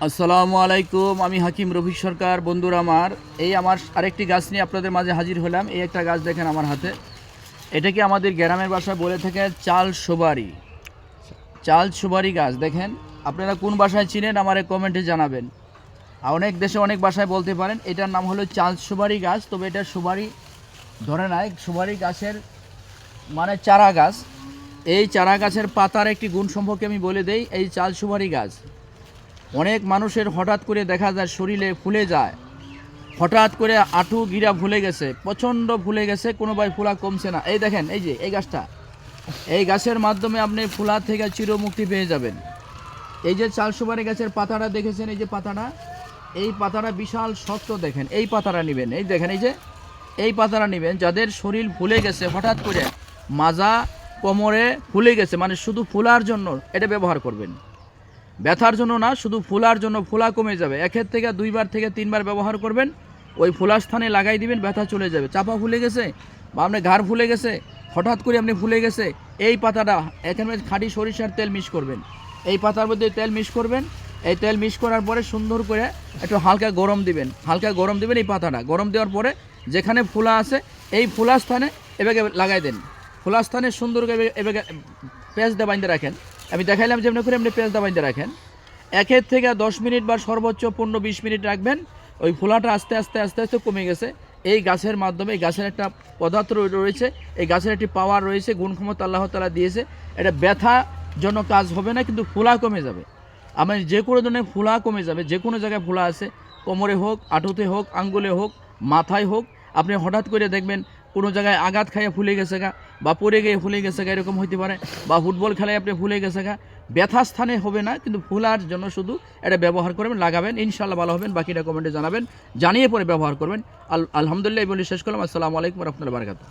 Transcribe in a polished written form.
আসসালামু আলাইকুম। আমি হাকিম রফি সরকার। বন্ধুরা আমার আমার আরেকটি গাছ নিয়ে আপনাদের মাঝে হাজির হলাম। এই একটা গাছ দেখেন আমার হাতে, এটাকে আমাদের গ্রামের ভাষায় বলে থাকে চাল সুপারি। চাল সুপারি গাছ দেখেন, আপনারা কোন ভাষায় চিনেন আমার কমেন্টে জানাবেন। অনেক দেশে অনেক ভাষায় বলতে পারেন। এটার নাম হলো চাল সুপারি গাছ। তবে এটা সুপারি ধরে নাই, সুপারি গাছের মানে চারা গাছ। এই চারা গাছের পাতার একটি গুণ সম্পর্কে আমি বলে দেই। এই চাল সুপারি গাছ অনেক মানুষের হঠাৎ করে দেখা যায় শরীরে ফুলে যায়, হঠাৎ করে আঁটু গিরা ফুলে গেছে, প্রচণ্ড ফুলে গেছে, কোনো ভাই ফুলা কমছে না। এই দেখেন, এই যে এই গাছটা, এই গাছের মাধ্যমে আপনি ফুলা থেকে চিরমুক্তি পেয়ে যাবেন। এই যে চাল সুপারি গাছের পাতাটা দেখেছেন, এই যে পাতাটা, এই পাতাটা বিশাল শক্ত। দেখেন এই পাতাটা নেবেন, এই দেখেন এই যে এই পাতাটা নেবেন। যাদের শরীর ফুলে গেছে হঠাৎ করে, মাজা কোমরে ফুলে গেছে, মানে শুধু ফুলার জন্য এটা ব্যবহার করবেন, ব্যথার জন্য না, শুধু ফুলার জন্য। ফুলা কমে যাবে। একের থেকে 2বার থেকে 3বার ব্যবহার করবেন। ওই ফুলার স্থানে লাগাই দিবেন, ব্যথা চলে যাবে। চাপা ফুলে গেছে বা আপনার ঘাড় ফুলে গেছে, হঠাৎ করে আপনি ফুলে গেছে, এই পাতাটা এখানে খাঁটি সরিষার তেল মিক্স করবেন। এই পাতার মধ্যে তেল মিক্স করবেন। এই তেল মিক্স করার পরে সুন্দর করে একটু হালকা গরম দিবেন, হালকা গরম দিবেন। এই পাতাটা গরম দেওয়ার পরে যেখানে ফুলা আছে এই ফুলা স্থানে এভাবে লাগাই দেন। ফুলা স্থানে সুন্দর করে এভাবে পেঁয়াজ দিয়ে বাঁধতে রাখেন। আমি দেখাইলাম যেমন করে এমনি পেঁয়াজ দিয়ে বাঁধতে রাখেন। 1 থেকে 10 মিনিট বা সর্বোচ্চ 15-20 মিনিট রাখবেন। ওই ফোলাটা আস্তে আস্তে আস্তে আস্তে কমে গেছে। এই গাছের মাধ্যমে, এই গাছের একটা পদার্থ রয়েছে, এই গাছের একটি পাওয়ার রয়েছে, গুণ ক্ষমতা আল্লাহ তাআলা দিয়েছে। এটা ব্যথা জন্য কাজ হবে না, কিন্তু ফোলা কমে যাবে। আমার যে কোনো ধরনের ফোলা কমে যাবে। যে কোনো জায়গায় ফোলা আছে, কোমরে হোক, আঁটুতে হোক, আঙ্গুলে হোক, মাথায় হোক, আপনি হঠাৎ করে দেখবেন কোনো জায়গায় আঘাত খাইয়ে ফুলে গেছে গা, বা পড়ে গিয়ে ফুলে গেছে গা, এরকম হইতে পারে। বা ফুটবল খেলায় আপনি ফুলে গেছে গা, ব্যথা স্থানে হবে না, কিন্তু ফুলার জন্য শুধু এটা ব্যবহার করবেন, লাগাবেন, ইনশাআল্লাহ ভালো হবেন। বাকিটা কমেন্টে জানাবেন, জানিয়ে পরে ব্যবহার করবেন। আলহামদুলিল্লাহ বলে শেষ করলাম। আসসালামু আলাইকুম ওয়া রাহমাতুল্লাহি ওয়া বারাকাতুহু।